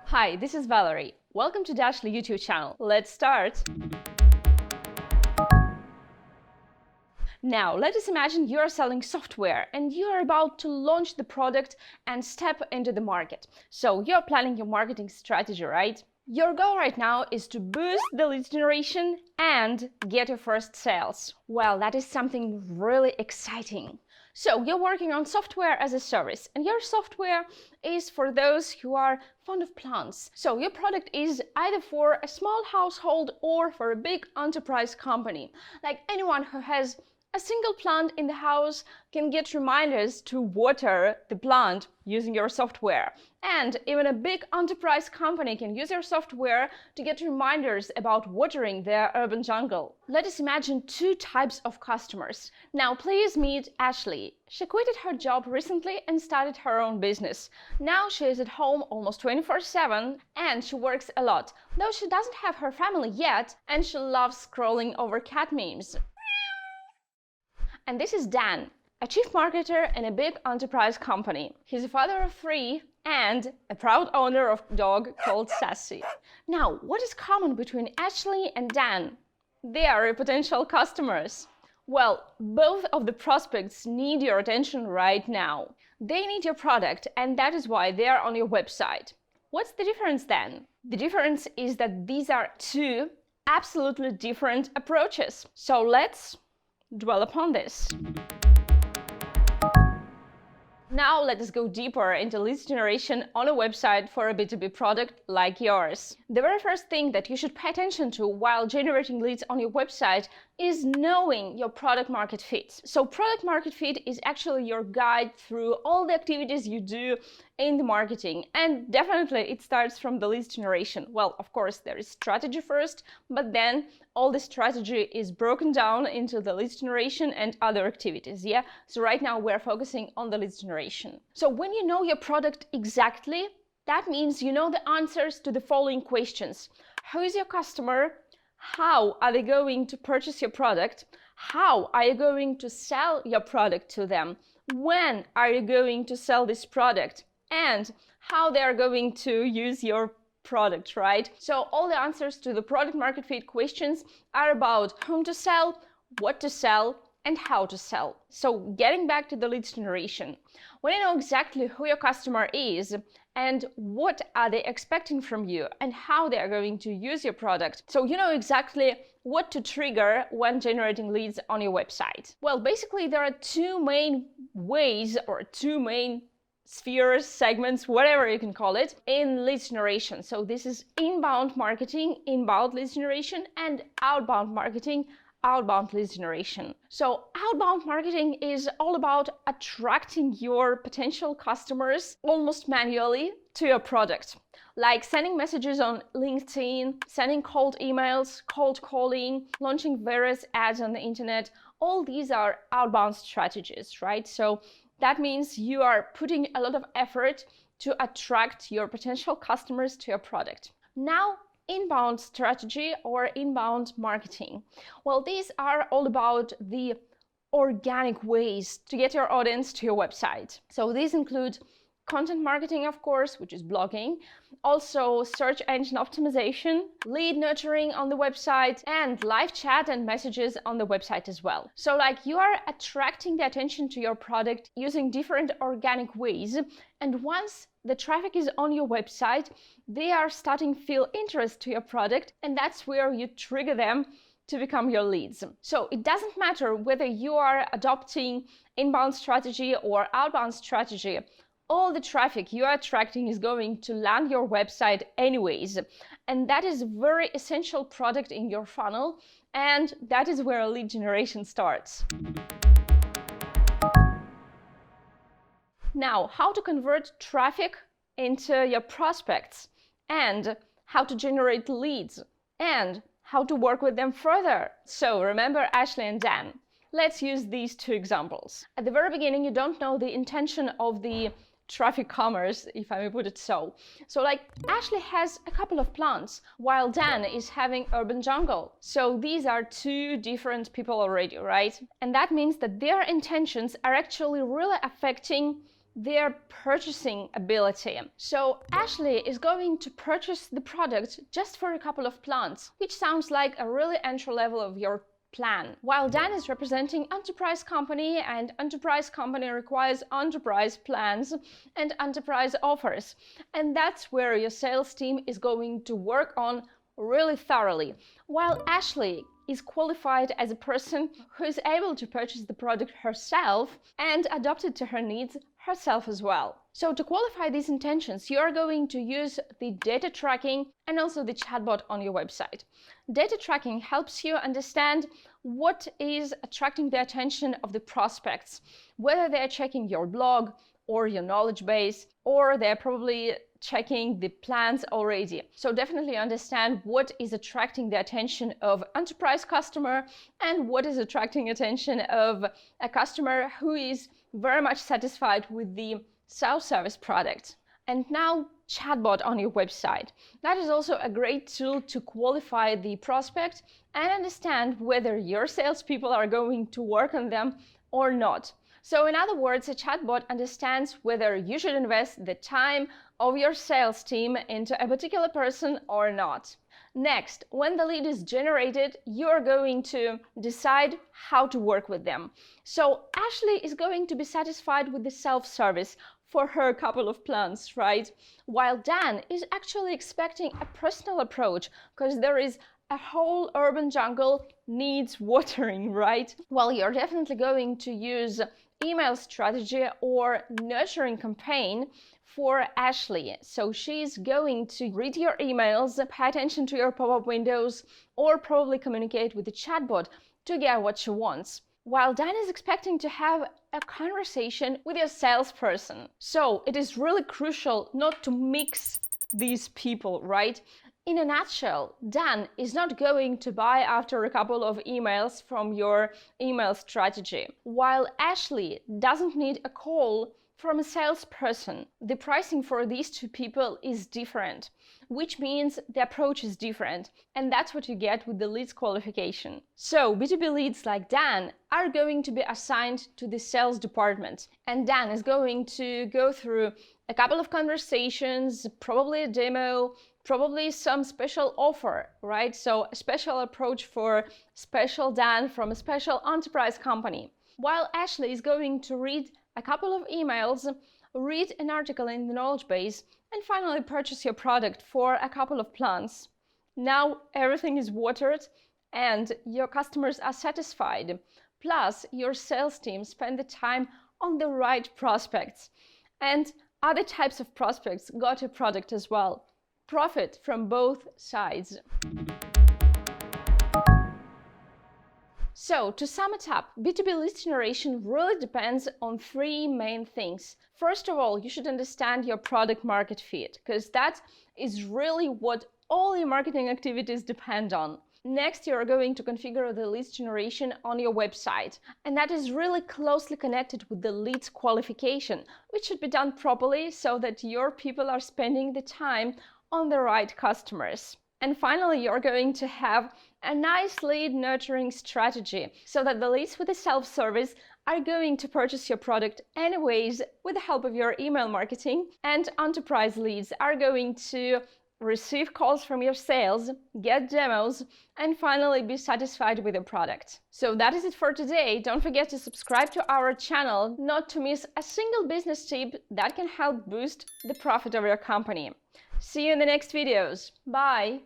Hi, this is Valerie. Welcome to Dashley YouTube channel. Let's start. Now, let us imagine you are selling software and you are about to launch the product and step into the market. So you're planning your marketing strategy, right? Your goal right now is to boost the lead generation and get your first sales. Well, that is something really exciting. So you're working on software as a service, and your software is for those who are fond of plants. So your product is either for a small household or for a big enterprise company. Like anyone who has a single plant in the house can get reminders to water the plant using your software. And even a big enterprise company can use your software to get reminders about watering their urban jungle. Let us imagine two types of customers. Now please meet Ashley. She quitted her job recently and started her own business. Now she is at home almost 24/7 and she works a lot, though she doesn't have her family yet, and she loves scrolling over cat memes. And this is Dan, a chief marketer in a big enterprise company. He's a father of 3 and a proud owner of a dog called Sassy. Now, what is common between Ashley and Dan? They are potential customers. Well, both of the prospects need your attention right now. They need your product, and that is why they are on your website. What's the difference then? The difference is that these are two absolutely different approaches. So let's dwell upon this. Now let us go deeper into lead generation on a website for a B2B product like yours. The very first thing that you should pay attention to while generating leads on your website is knowing your product market fit. So product market fit is actually your guide through all the activities you do in the marketing, and definitely it starts from the lead generation. Well, of course there is strategy first, but then all the strategy is broken down into the lead generation and other activities. Yeah, so right now we're focusing on the lead generation. So when you know your product exactly, that means you know the answers to the following questions: who is your customer? How are they going to purchase your product? How are you going to sell your product to them? When are you going to sell this product? And how they are going to use your product, right? So all the answers to the product market fit questions are about whom to sell, what to sell, and how to sell. So getting back to the lead generation, when you know exactly who your customer is and what are they expecting from you and how they are going to use your product, so you know exactly what to trigger when generating leads on your website. Well, basically there are two main ways or two main spheres, segments, whatever you can call it, in lead generation. So this is inbound marketing, inbound lead generation, and outbound marketing, outbound lead generation. So outbound marketing is all about attracting your potential customers almost manually to your product, like sending messages on LinkedIn, sending cold emails, cold calling, launching various ads on the internet. All these are outbound strategies, right? So that means you are putting a lot of effort to attract your potential customers to your product. Now, inbound strategy or inbound marketing. Well, these are all about the organic ways to get your audience to your website. So these include content marketing, of course, which is blogging, also search engine optimization, lead nurturing on the website, and live chat and messages on the website as well. So like you are attracting the attention to your product using different organic ways, and once the traffic is on your website, they are starting to feel interest to your product, and that's where you trigger them to become your leads. So it doesn't matter whether you are adopting inbound strategy or outbound strategy. All the traffic you are attracting is going to land your website anyways. And that is a very essential product in your funnel, and that is where lead generation starts. Now, how to convert traffic into your prospects, and how to generate leads, and how to work with them further. So remember Ashley and Dan. Let's use these two examples. At the very beginning, you don't know the intention of the traffic commerce, if I may put it so. So like Ashley has a couple of plants, while Dan is having urban jungle. So these are two different people already, right? And that means that their intentions are actually really affecting their purchasing ability. So Ashley is going to purchase the product just for a couple of plants, which sounds like a really entry level of your plan. While Dan is representing enterprise company, and enterprise company requires enterprise plans and enterprise offers. And that's where your sales team is going to work on really thoroughly. While Ashley is qualified as a person who is able to purchase the product herself and adapt it to her needs herself as well. So to qualify these intentions, you are going to use the data tracking and also the chatbot on your website. Data tracking helps you understand what is attracting the attention of the prospects, whether they're checking your blog or your knowledge base, or they're probably checking the plans already. So definitely understand what is attracting the attention of enterprise customer and what is attracting attention of a customer who is very much satisfied with the self-service product. And now chatbot on your website. That is also a great tool to qualify the prospect and understand whether your salespeople are going to work on them or not. So in other words, a chatbot understands whether you should invest the time of your sales team into a particular person or not. Next, when the lead is generated, you're going to decide how to work with them. So Ashley is going to be satisfied with the self-service for her couple of plants, right? While Dan is actually expecting a personal approach because there is a whole urban jungle needs watering, right? Well, you're definitely going to use email strategy or nurturing campaign for Ashley. So she's going to read your emails, pay attention to your pop-up windows, or probably communicate with the chatbot to get what she wants. While Dan is expecting to have a conversation with your salesperson. So it is really crucial not to mix these people, right? In a nutshell, Dan is not going to buy after a couple of emails from your email strategy, while Ashley doesn't need a call from a salesperson. The pricing for these two people is different, which means the approach is different, and that's what you get with the leads qualification. So B2B leads like Dan are going to be assigned to the sales department, and Dan is going to go through a couple of conversations, probably a demo, probably some special offer, right? So a special approach for special Dan from a special enterprise company. While Ashley is going to read a couple of emails, read an article in the knowledge base, and finally purchase your product for a couple of plants. Now everything is watered and your customers are satisfied. Plus, your sales team spend the time on the right prospects. And other types of prospects got a product as well. Profit from both sides. So, to sum it up, B2B lead generation really depends on three main things. First of all, you should understand your product market fit, because that is really what all your marketing activities depend on. Next, you are going to configure the leads generation on your website, and that is really closely connected with the leads qualification, which should be done properly so that your people are spending the time on the right customers. And finally, you're going to have a nice lead nurturing strategy so that the leads with the self-service are going to purchase your product anyways with the help of your email marketing, and enterprise leads are going to receive calls from your sales, get demos, and finally be satisfied with the product. So that is it for today. Don't forget to subscribe to our channel not to miss a single business tip that can help boost the profit of your company. See you in the next videos. Bye!